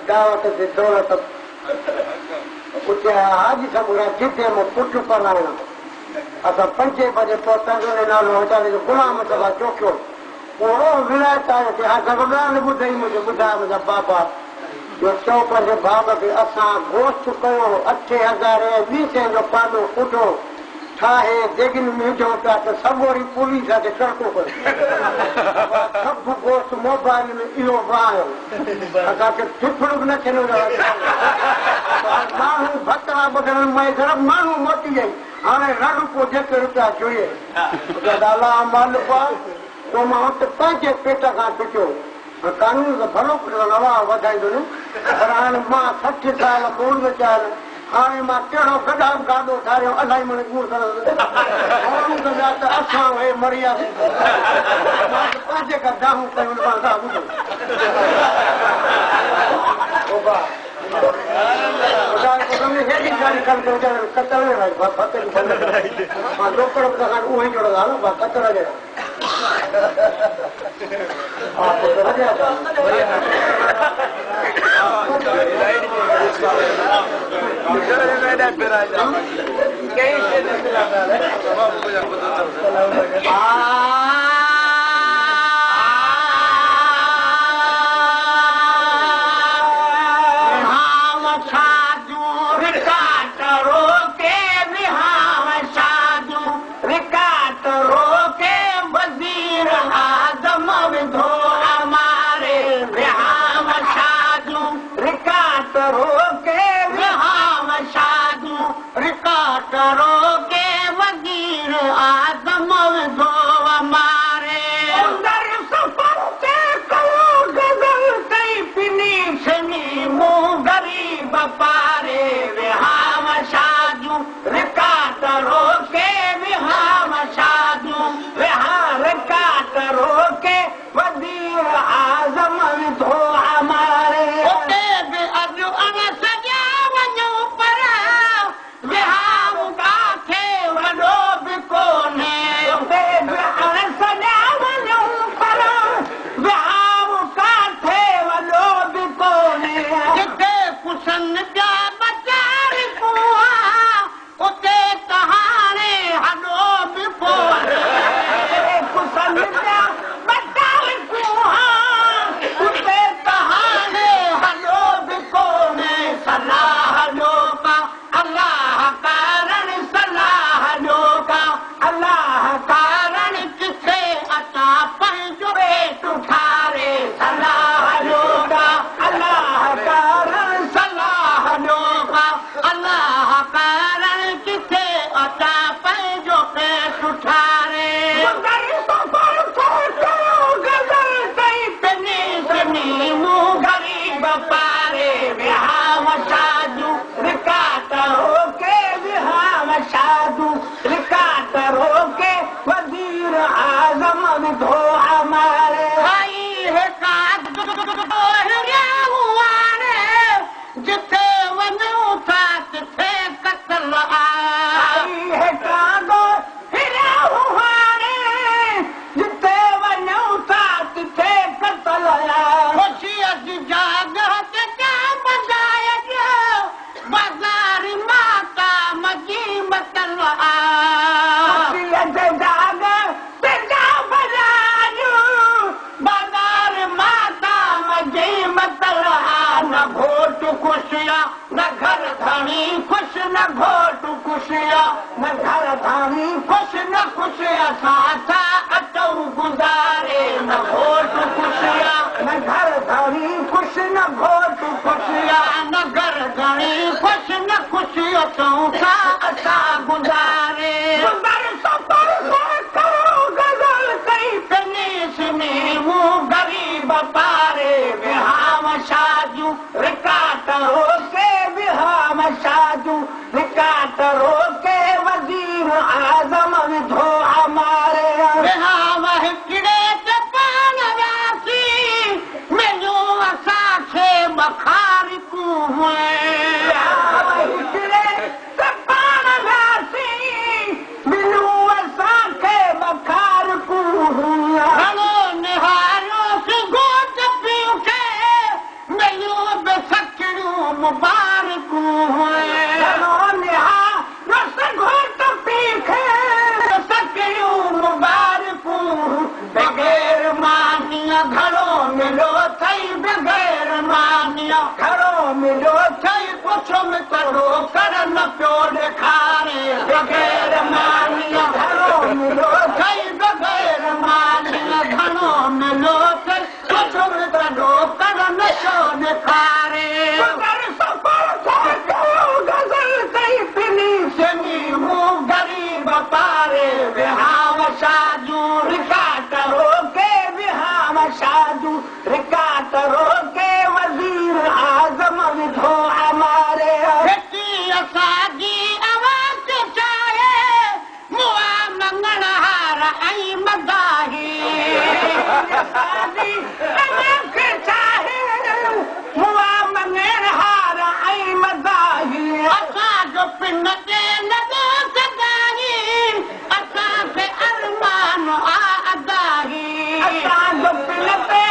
दावत से दौलत हाजी साहब जिते में पुट पढ़ाइण असां 5 बजे पहुचांदो नालो वीचारे जो गुलाम सभा चौकियो पोइ विलायत आयोसीं हा सभु ॻाल्हि ॿुधाई मुंहिंजो ॿुधायो मुंहिंजा बाबा जो चओ पंहिंजे बाब खे असां गोश्त कयो 8,200 जो पानो पुठो ठाहे जेगिन में विझूं पिया त सभु वरी पुलिस आहे सड़को करे सभु गोश्त मोबाइल में इहो वायो असांखे फिफड़ बि न थियणो माण्हू भतरा बदल में माण्हू मोटी वई हाणे रड़ को जेके रुपया जुड़े अला मालिक पोइ मां हुते पंहिंजे पेट खां फिटियो कानून त भलो नवा वधाईंदो न पर हाणे मां 60 साल कोन वीचार हाणे मां कहिड़ो गॾा गाॾो ठाहियो अलाही मन कूड़ त असां हे मरी वियासीं पंहिंजे खां दाहूं कयूं रोकड़ उहो ई जोड़ंदा कतल जे गरीब पारे विहाम शादियूं रिकाट हो के रिकाटरो के वजीर आज़म विधो हमारे हिकिड़े ते पाण वियासीं मिलियो असांखे बखारिकूं हिकिड़े ते पाण वियासीं मिलियो असांखे बखारिकूं घणो निहारियोसि घोट पीउ खे मिलियो बि सकड़ियूं मुबारकूं घणो निहारियोसि घोट पीउ खे सकड़ियूं मुबारकूं बग़ैर मानीअ घणो मिलियो अथई बग़ैर मानीअ घणो मिलियो अथई पुछो मितरो कर न पियो ॾेखारे बग़ैर मानीअ घणो मिलियो अथई बग़ैर मानीअ घणो मिलियो अथई पुछो मितरो कर न पियो ॾेखारे मूं ग़रीब पारे विहाव शाजूं रिकाटरो के विहाव शाजूं रिकाटरो के वजीर आज़म विधो हमारे बेटी असांजी आवाज़ चाहे मुआ मंगण हार ऐं मदाही असांजी आवाज़ चाहे मुआ मंगण हार ऐं मदाही असांजो पिन ते लॻो सदाही असांखे अरमान आ अदाही असांजो पिन ते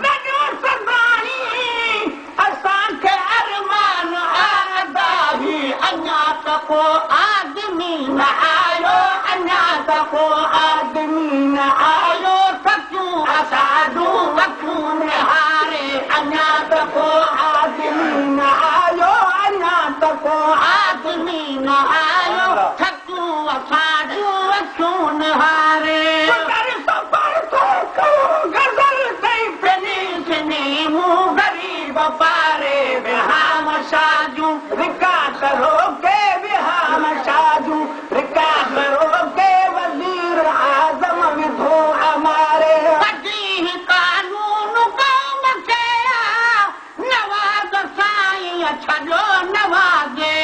लॻो सदाही असांखे अरमान आ अदाही अञा त को आदमी न आयो अञा त को आदमी न आयो सचूं असांजूं अखियूं निहारे अञा त को आदमी न आयो अञा त को आदमी न आयो सचूं असांजूं अखियूं निहारे मूं ग़रीब पारे विहाम शाजूं रिकाटरो के विहाम शाजूं रिकाटरो के वजीर आज़म विधो हमारे कॾहिं कानून कौम खे नवाज़ साईं छॾो नवाज़े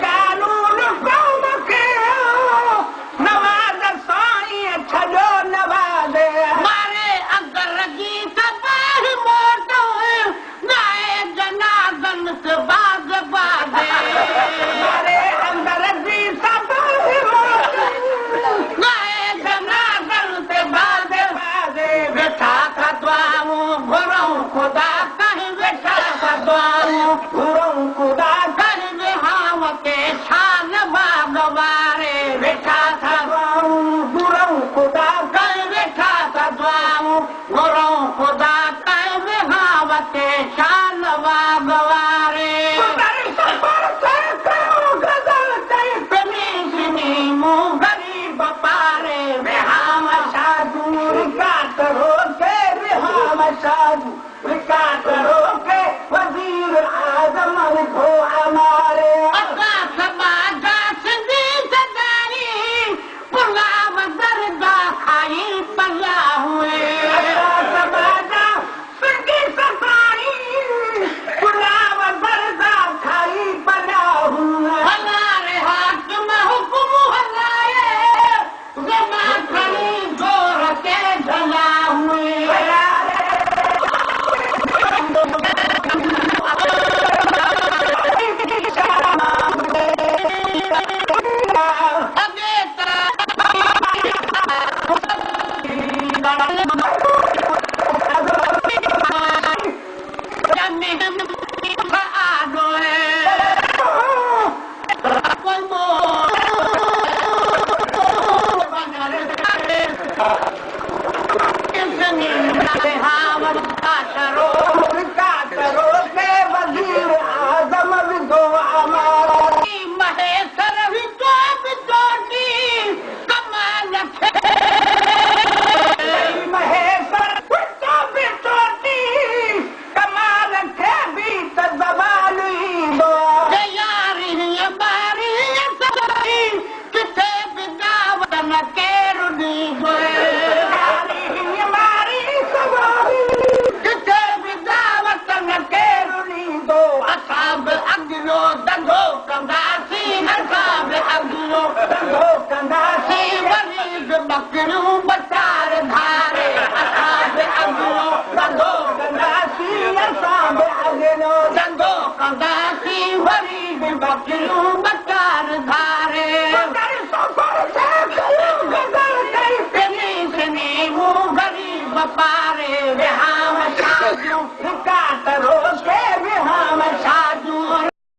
कानून कौम खे नवाज़ साईं छॾो नवाज़े मारे अगर जी तबाह मोटो गाए जनाज़न से बाज़ बाज़े हमारे अंदर जी तबाह मोटो गाए जनाज़न से बाज़ बाज़े वेठा था दुआऊं घुरूं ख़ुदा कहीं वेठा था दुआऊं घुरूं ख़ुदा कहीं विहांव के शान बाग़वारे वेठा था घुरूं ख़ुदा कहीं वेठा था दुआऊं घुरूं ख़ुदा कहीं विहांव के शान बाग़वारे मूं ग़रीब पारे विहांव शाजूं रिकाटरो के विहाम शाजूं रिकाटरो